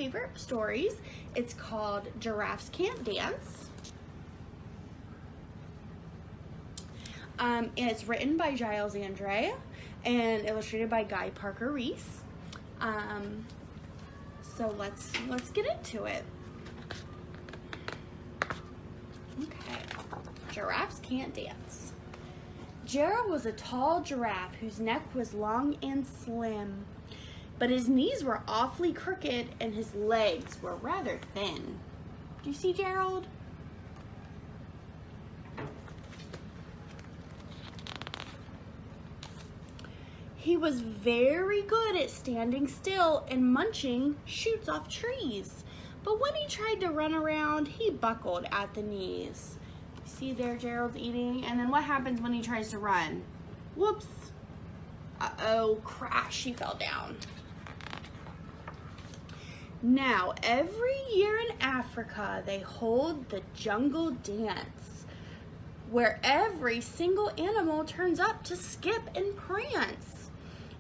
favorite stories. It's called Giraffes Can't Dance. And it's written by Giles Andre and illustrated by Guy Parker Reese. So let's get into it. Okay, Giraffes Can't Dance. Gerald was a tall giraffe whose neck was long and slim, but his knees were awfully crooked and his legs were rather thin. Do you see Gerald? He was very good at standing still and munching shoots off trees, but when he tried to run around, he buckled at the knees. See there, Gerald's eating, and then what happens when he tries to run? Whoops. Uh-oh, crash, he fell down. Now, every year in Africa, they hold the jungle dance, where every single animal turns up to skip and prance.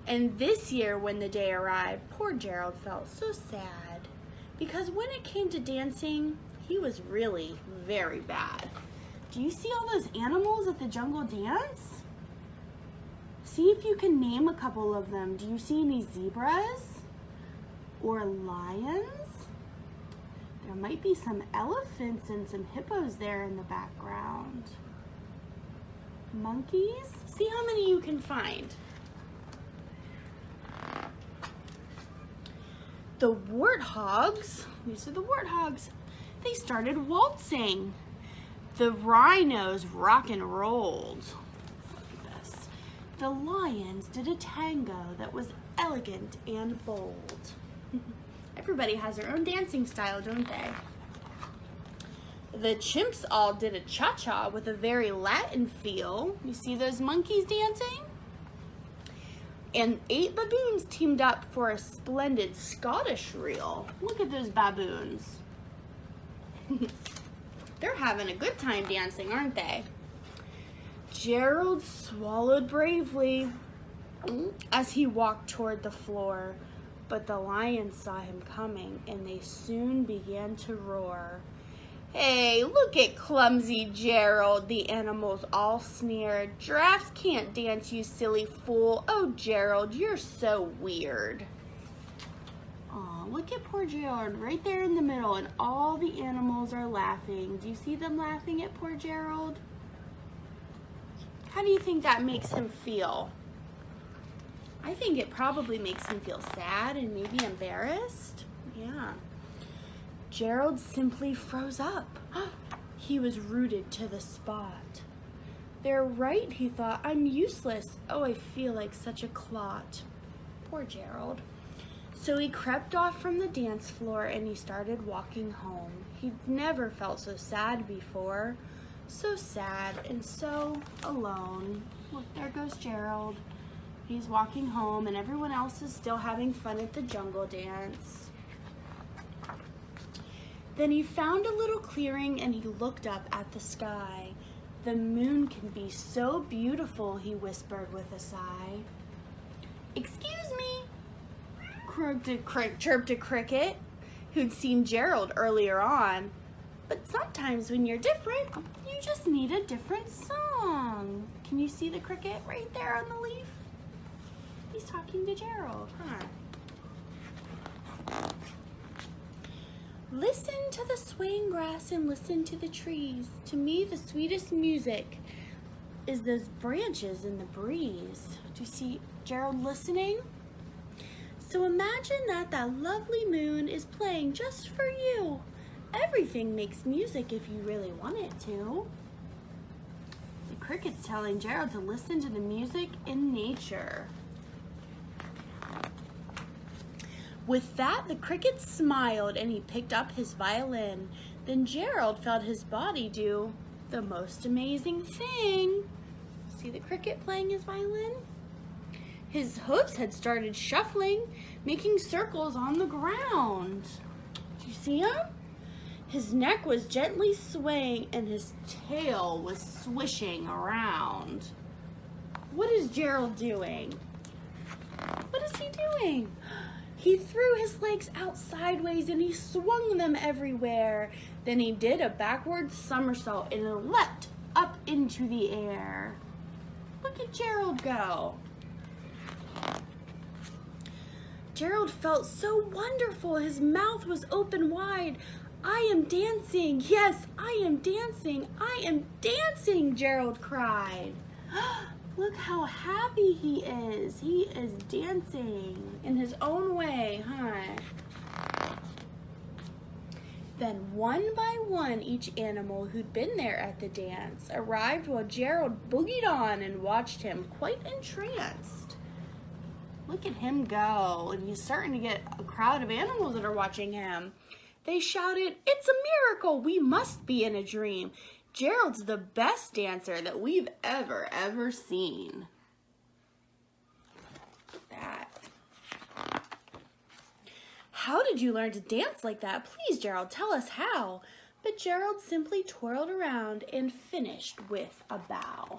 And this year, when the day arrived, poor Gerald felt so sad, because when it came to dancing, he was really very bad. Do you see all those animals at the jungle dance? See if you can name a couple of them. Do you see any zebras or lions? There might be some elephants and some hippos there in the background. Monkeys? See how many you can find. The warthogs, these are the warthogs, they started waltzing. The rhinos rock and rolled. Look at this. The lions did a tango that was elegant and bold. Everybody has their own dancing style, don't they? The chimps all did a cha-cha with a very Latin feel. You see those monkeys dancing? And 8 baboons teamed up for a splendid Scottish reel. Look at those baboons. They're having a good time dancing, aren't they? Gerald swallowed bravely as he walked toward the floor, but the lions saw him coming and they soon began to roar. Hey, look at clumsy Gerald, the animals all sneered. Giraffes can't dance, you silly fool. Oh, Gerald, you're so weird. Aw, look at poor Gerald right there in the middle, and all the animals are laughing. Do you see them laughing at poor Gerald? How do you think that makes him feel? I think it probably makes him feel sad and maybe embarrassed. Yeah. Gerald simply froze up. He was rooted to the spot. They're right, he thought. I'm useless. Oh, I feel like such a clot. Poor Gerald. So he crept off from the dance floor and he started walking home. He'd never felt so sad before. So sad and so alone. Look, there goes Gerald. He's walking home and everyone else is still having fun at the jungle dance. Then he found a little clearing and he looked up at the sky. The moon can be so beautiful, he whispered with a sigh. Excuse me, chirped a cricket who'd seen Gerald earlier on. But sometimes when you're different, you just need a different song. Can you see the cricket right there on the leaf? He's talking to Gerald, huh? Listen to the swaying grass and listen to the trees. To me, the sweetest music is those branches in the breeze. Do you see Gerald listening? So imagine that lovely moon is playing just for you. Everything makes music if you really want it to. The cricket's telling Gerald to listen to the music in nature. With that, the cricket smiled and he picked up his violin. Then Gerald felt his body do the most amazing thing. See the cricket playing his violin? His hoofs had started shuffling, making circles on the ground. Do you see him? His neck was gently swaying and his tail was swishing around. What is Gerald doing? What is he doing? He threw his legs out sideways and he swung them everywhere. Then he did a backward somersault and leapt up into the air. Look at Gerald go. Gerald felt so wonderful. His mouth was open wide. I am dancing. Yes, I am dancing. I am dancing, Gerald cried. Look how happy he is. He is dancing in his own way, huh? Then one by one, each animal who'd been there at the dance arrived while Gerald boogied on and watched him, quite entranced. Look at him go, and he's starting to get a crowd of animals that are watching him. They shouted, "It's a miracle! We must be in a dream. Gerald's the best dancer that we've ever seen." Look at that. How did you learn to dance like that? Please, Gerald, tell us how. But Gerald simply twirled around and finished with a bow.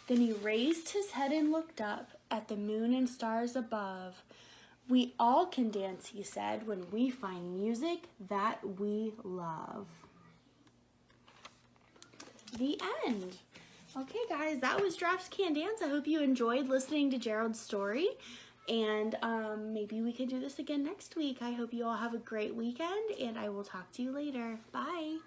Then he raised his head and looked up at the moon and stars above. We all can dance, he said, when we find music that we love. The end. Okay, guys, that was Giraffes Can Dance. I hope you enjoyed listening to Gerald's story. And maybe we can do this again next week. I hope you all have a great weekend, and I will talk to you later. Bye.